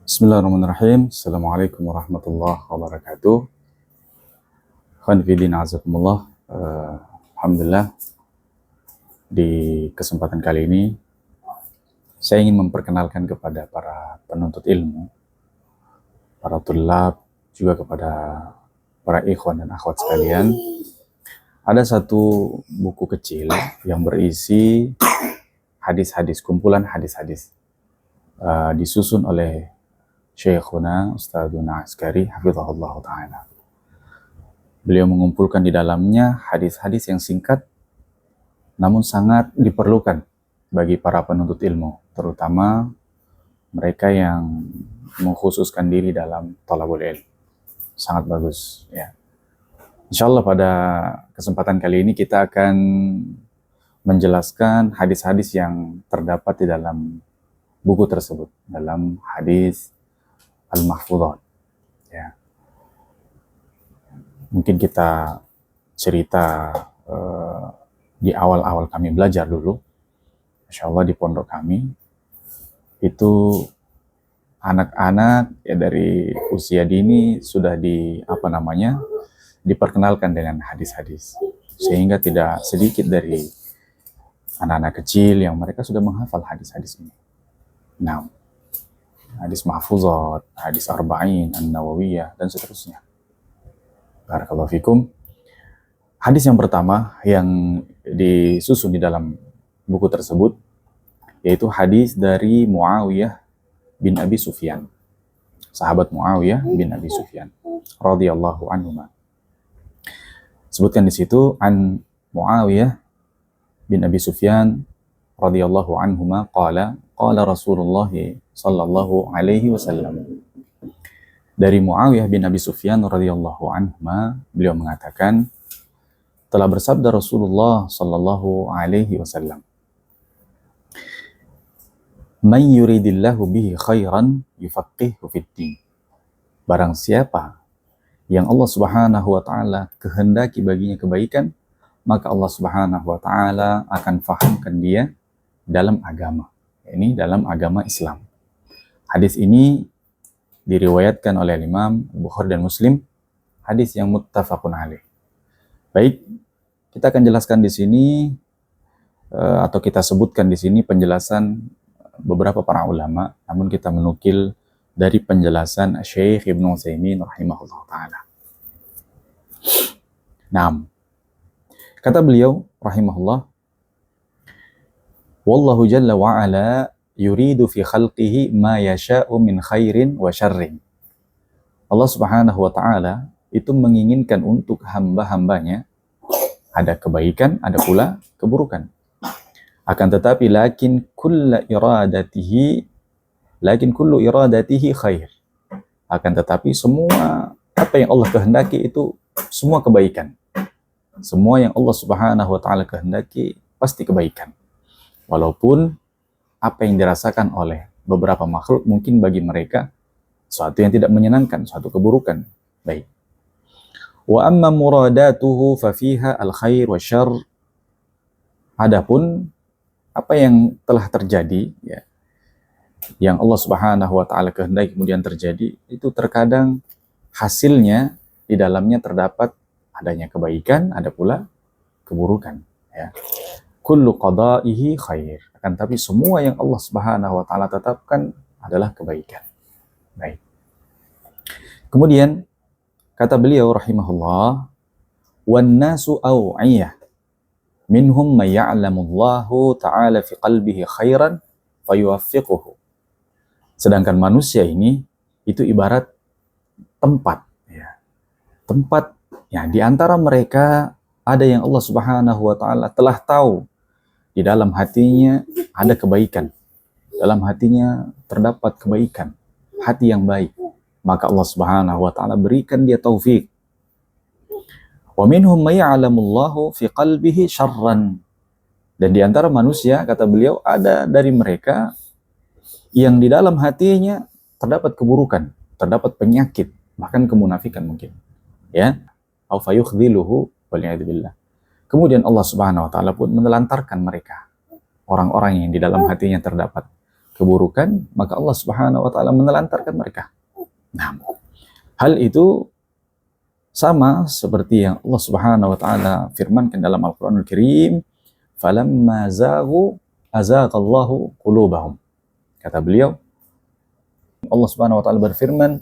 Bismillahirrahmanirrahim. Assalamualaikum warahmatullahi wabarakatuh. Khwan fillah azakumullah. Alhamdulillah, di kesempatan kali ini saya ingin memperkenalkan kepada para penuntut ilmu, para tulab, juga kepada para ikhwan dan akhwat sekalian. Ada satu buku kecil yang berisi hadis-hadis, kumpulan hadis-hadis, disusun oleh Syekhuna Ustadzuna Askari hafizahullah ta'ala. Beliau mengumpulkan di dalamnya hadis-hadis yang singkat namun sangat diperlukan bagi para penuntut ilmu, terutama mereka yang mengkhususkan diri dalam thalabul ilm. Sangat bagus ya. Insyaallah pada kesempatan kali ini kita akan menjelaskan hadis-hadis yang terdapat di dalam buku tersebut, dalam hadis Al-Mahfudhat ya. Mungkin kita cerita di awal-awal kami belajar dulu. Masya Allah, di pondok kami itu anak-anak ya dari usia dini sudah diperkenalkan dengan hadis-hadis, sehingga tidak sedikit dari anak-anak kecil yang mereka sudah menghafal hadis-hadis ini. Nah, hadis mahfuzat, hadis arba'in, an-nawawiyah, dan seterusnya. Barakallahu fikum. Hadis yang pertama yang disusun di dalam buku tersebut yaitu hadis dari Muawiyah bin Abi Sufyan. Sahabat Muawiyah bin Abi Sufyan radhiyallahu anhu. Sebutkan di situ an Muawiyah bin Abi Sufyan radhiyallahu anhuma qala Rasulullah sallallahu alaihi wasallam. Dari Muawiyah bin Abi Sufyan radhiyallahu anhuma, beliau mengatakan, telah bersabda Rasulullah sallallahu alaihi wasallam, "Man yuridillahu bihi khairan yufaqihu fid-din." Barang siapa yang Allah Subhanahu wa taala kehendaki baginya kebaikan, maka Allah Subhanahu wa taala akan fahamkan dia dalam agama. Ini dalam agama Islam. Hadis ini diriwayatkan oleh Imam Bukhari dan Muslim, hadis yang muttafaqun alaih. Baik, kita akan jelaskan di sini atau kita sebutkan di sini penjelasan beberapa para ulama, namun kita menukil dari penjelasan Syekh Ibnu Utsaimin rahimahullah taala. Naam. Kata beliau rahimahullah, wallahu jalla wa ala yuridu fi khalqihi ma yasha'u min khairin wa syarrin. Allah Subhanahu wa taala itu menginginkan untuk hamba-hambanya ada kebaikan, ada pula keburukan. Akan tetapi lakin kullu iradatihi khair. Akan tetapi semua apa yang Allah kehendaki itu semua kebaikan. Semua yang Allah Subhanahu wa taala kehendaki pasti kebaikan. Walaupun apa yang dirasakan oleh beberapa makhluk mungkin bagi mereka suatu yang tidak menyenangkan, suatu keburukan. Baik. Wa amma muradatuhu fa fiha al-khair wa syarr. Adapun apa yang telah terjadi ya, yang Allah Subhanahu wa taala kehendaki kemudian terjadi, itu terkadang hasilnya di dalamnya terdapat adanya kebaikan, ada pula keburukan ya. Kullu qada'ihi khair. Akan tapi semua yang Allah Subhanahu wa taala tetapkan adalah kebaikan. Baik. Kemudian kata beliau rahimahullah, wan nasu aw'iyah minhum may ya'lamullahu ta'ala fi qalbihi khairan fayuwaffiquhu. Sedangkan manusia ini itu ibarat tempat ya. Tempat ya, di antara mereka ada yang Allah Subhanahu wa taala telah tahu di dalam hatinya ada kebaikan. Dalam hatinya terdapat kebaikan, hati yang baik. Maka Allah Subhanahu wa taala berikan dia taufik. Wa minhum may ya'lamullahu fi qalbihi syarran. Dan di antara manusia, kata beliau, ada dari mereka yang di dalam hatinya terdapat keburukan, terdapat penyakit, bahkan kemunafikan mungkin. Ya, au fayukhdiluhu wal a'idzu billah. Kemudian Allah Subhanahu wa taala pun menelantarkan mereka, orang-orang yang di dalam hatinya terdapat keburukan, maka Allah Subhanahu wa taala menelantarkan mereka. Nah, hal itu sama seperti yang Allah Subhanahu wa taala firmankan dalam Al-Qur'anul Karim, "Falamma zaghu azaghallahu qulubahum." Kata beliau, Allah Subhanahu wa taala berfirman,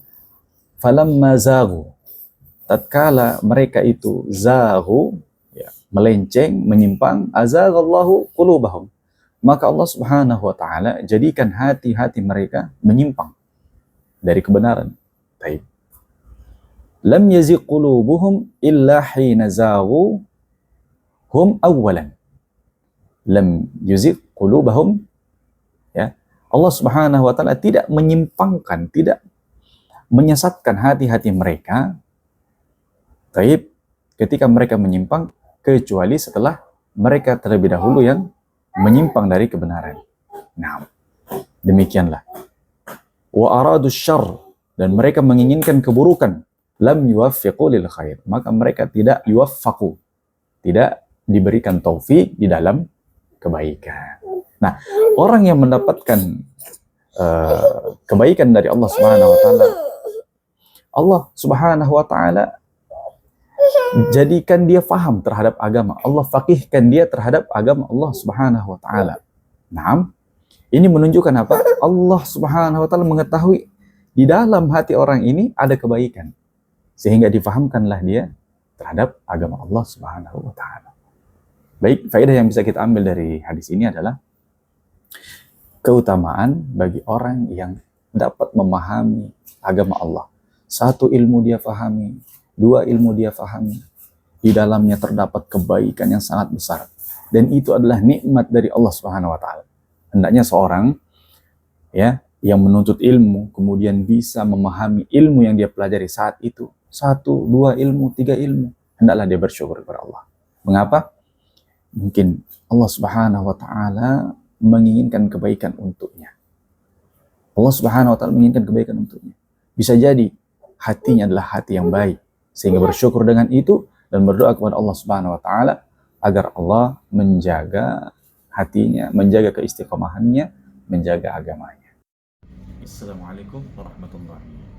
"Falamma zaghu." Tatkala mereka itu zaghu, ya, melenceng, menyimpang, azaghallahu qulubahum. Maka Allah Subhanahu wa taala jadikan hati-hati mereka menyimpang dari kebenaran. Baik. Lam yazigh qulubuhum illa hina zaghu hum awwalan. Lam yuzigh qulubahum, ya. Allah Subhanahu wa taala tidak menyimpangkan, tidak menyesatkan hati-hati mereka, taib, ketika mereka menyimpang, kecuali setelah mereka terlebih dahulu yang menyimpang dari kebenaran. Nah, demikianlah. Wa aradu syarr, dan mereka menginginkan keburukan, lam yuwaffiqu lil khair, maka mereka tidak yuwaffaqu, tidak diberikan taufik di dalam kebaikan. Nah, orang yang mendapatkan kebaikan dari Allah Subhanahu wa taala, Allah Subhanahu wa taala jadikan dia faham terhadap agama. Allah faqihkan dia terhadap agama Allah Subhanahu wa taala. Nah, ini menunjukkan apa? Allah Subhanahu wa taala mengetahui di dalam hati orang ini ada kebaikan, sehingga difahamkanlah dia terhadap agama Allah Subhanahu wa taala. Baik, faedah yang bisa kita ambil dari hadis ini adalah keutamaan bagi orang yang dapat memahami agama Allah. Satu, ilmu dia fahami. Dua, ilmu dia fahami. Di dalamnya terdapat kebaikan yang sangat besar. Dan itu adalah nikmat dari Allah Subhanahu wa taala. Hendaknya seorang, ya, yang menuntut ilmu kemudian bisa memahami ilmu yang dia pelajari saat itu. Satu, dua ilmu, tiga ilmu. Hendaklah dia bersyukur kepada Allah. Mengapa? Mungkin Allah Subhanahu wa taala menginginkan kebaikan untuknya. Allah Subhanahu wa taala menginginkan kebaikan untuknya. Bisa jadi hatinya adalah hati yang baik, sehingga bersyukur dengan itu dan berdoa kepada Allah Subhanahu wa taala agar Allah menjaga hatinya, menjaga keistiqomahannya, menjaga agamanya. Assalamualaikum warahmatullahi wabarakatuh.